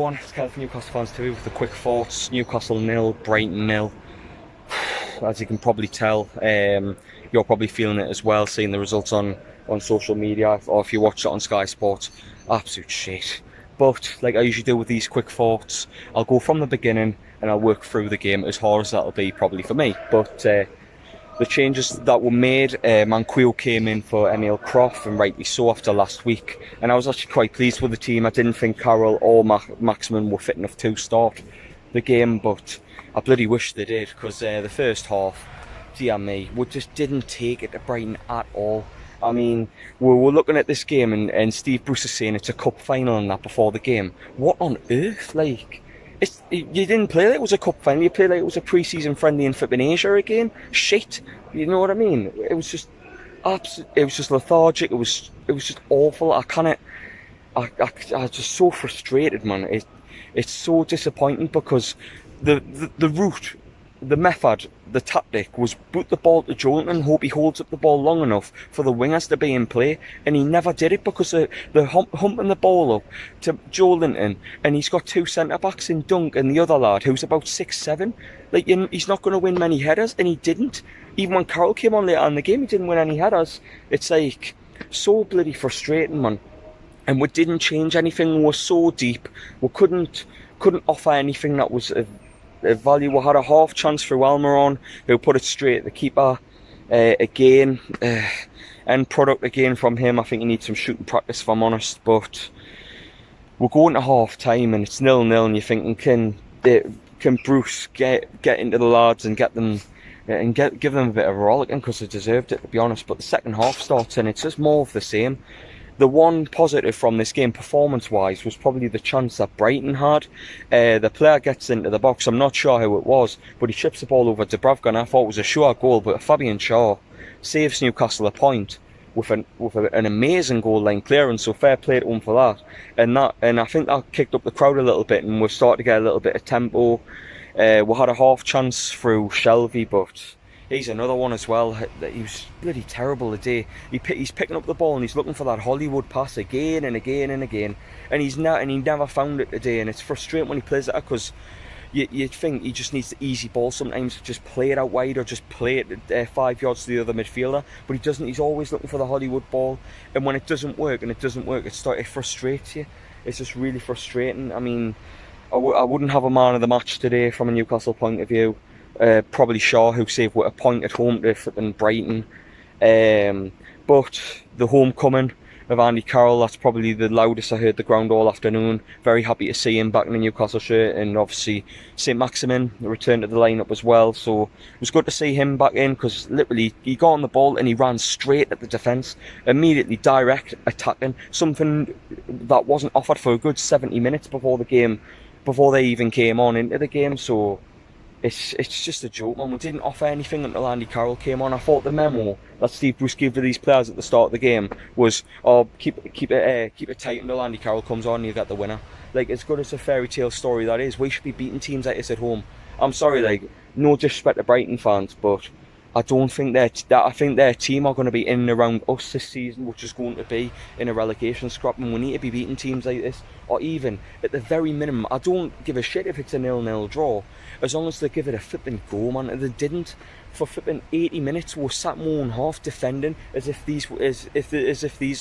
everyone, it's Kel from Newcastle Fans TV with the quick thoughts. Newcastle 0, Brighton 0. As you can probably tell, you're probably feeling it as well, seeing the results on social media, or if you watch it on Sky Sports. Absolute shit. But like I usually do with these quick thoughts, I'll go from the beginning and I'll work through the game, as hard as that'll be probably for me. But the changes that were made, Manquillo came in for Emil Croft, and rightly so after last week. And I was actually quite pleased with the team. I didn't think Carroll or Maximin were fit enough to start the game, but I bloody wish they did, because the first half, dear me, we just didn't take it to Brighton at all. I mean, we're looking at this game and Steve Bruce is saying it's a cup final and that before the game. What on earth? Like, you didn't play like it was a cup final, you played like it was a pre-season friendly in flipping Asia again. Shit, you know what I mean? It was just it was just lethargic. It was just awful. I was just so frustrated, man. It's so disappointing, because the route, the method, the tactic was boot the ball to Joelinton and hope he holds up the ball long enough for the wingers to be in play, and he never did it, because they're humping the ball up to Joelinton, and he's got two centre-backs in Dunk and the other lad who's about 6'7". Like, he's not going to win many headers, and he didn't. Even when Carroll came on later in the game, he didn't win any headers. It's like, so bloody frustrating, man. And we didn't change anything. We were so deep. We couldn't offer anything that was value. We had a half chance through Almiron, who put it straight at the keeper. Again, end product again from him. I think he needs some shooting practice, if I'm honest. But we're going to half time and it's 0-0, and you're thinking, can Bruce get into the lads and get them and give them a bit of a rollicking, because they deserved it, to be honest. But the second half starts and it's just more of the same. The one positive from this game, performance-wise, was probably the chance that Brighton had. The player gets into the box. I'm not sure how it was, but he chips the ball over to Dubravka, and I thought it was a sure goal. But Fabian Shaw saves Newcastle a point with an amazing goal line clearance. So fair play to him for that. And I think that kicked up the crowd a little bit, and we're starting to get a little bit of tempo. We had a half chance through Shelby, but he's another one as well. He was bloody terrible today. He's picking up the ball and he's looking for that Hollywood pass again and again and again, and he never found it today. And it's frustrating when he plays that, because you'd think he just needs the easy ball sometimes, just play it out wide or just play it 5 yards to the other midfielder. But he doesn't. He's always looking for the Hollywood ball, and when it doesn't work, it frustrates you. It's just really frustrating. I mean, I wouldn't have a man of the match today from a Newcastle point of view. Probably Shaw, who saved with a point at home to flipping Brighton. But the homecoming of Andy Carroll, that's probably the loudest I heard the ground all afternoon. Very happy to see him back in the Newcastle shirt, and obviously Saint-Maximin returned to the lineup as well. So it was good to see him back in, because literally he got on the ball and he ran straight at the defence, immediately direct attacking, something that wasn't offered for a good 70 minutes before the game, before they even came on into the game. So it's just a joke, man. We didn't offer anything until Andy Carroll came on. I thought the memo that Steve Bruce gave to these players at the start of the game was, keep it tight until Andy Carroll comes on and you get the winner. Like, as good as a fairy tale story that is, we should be beating teams like this at home. I'm sorry, like, no disrespect to Brighton fans, but I don't think I think their team are going to be in and around us this season, which is going to be in a relegation scrap, and we need to be beating teams like this, or even at the very minimum. I don't give a shit if it's a 0-0 draw, as long as they give it a flipping go, man. And they didn't. For flipping 80 minutes, we were sat more than half defending, as if these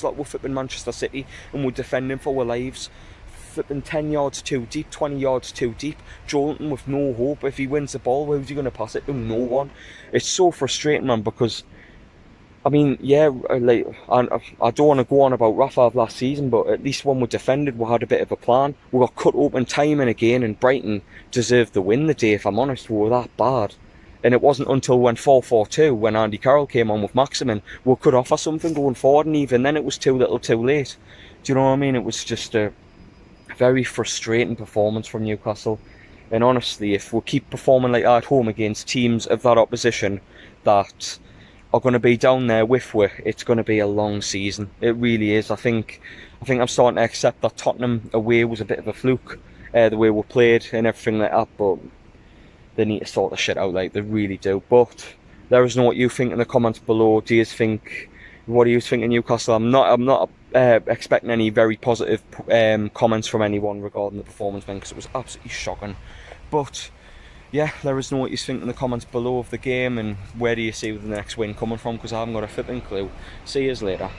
lot were flipping Manchester City and we're defending for our lives. Flipping 10 yards too deep, 20 yards too deep. Joelinton with no hope. If he wins the ball, who's he going to pass it to? No one. It's so frustrating, man, because, I mean, yeah, like, I don't want to go on about Rafa last season, but at least when we defended, we had a bit of a plan. We got cut open time and again, and Brighton deserved the win the day, if I'm honest. We were that bad. And it wasn't until when 4-4-2, when Andy Carroll came on with Maximin, we could offer something going forward, and even then it was too little too late. Do you know what I mean? It was just a very frustrating performance from Newcastle. And honestly, if we keep performing like that at home against teams of that opposition that are going to be down there with we, it's going to be a long season. It really is. I think I'm starting to accept that Tottenham away was a bit of a fluke, the way we played and everything like that, but they need to sort the shit out, like they really do. But let us know what you think in the comments below. What do you think of Newcastle? I'm not expecting any very positive comments from anyone regarding the performance, because it was absolutely shocking. But yeah, let us know what you think in the comments below of the game, and where do you see the next win coming from, because I haven't got a flipping clue. See you later.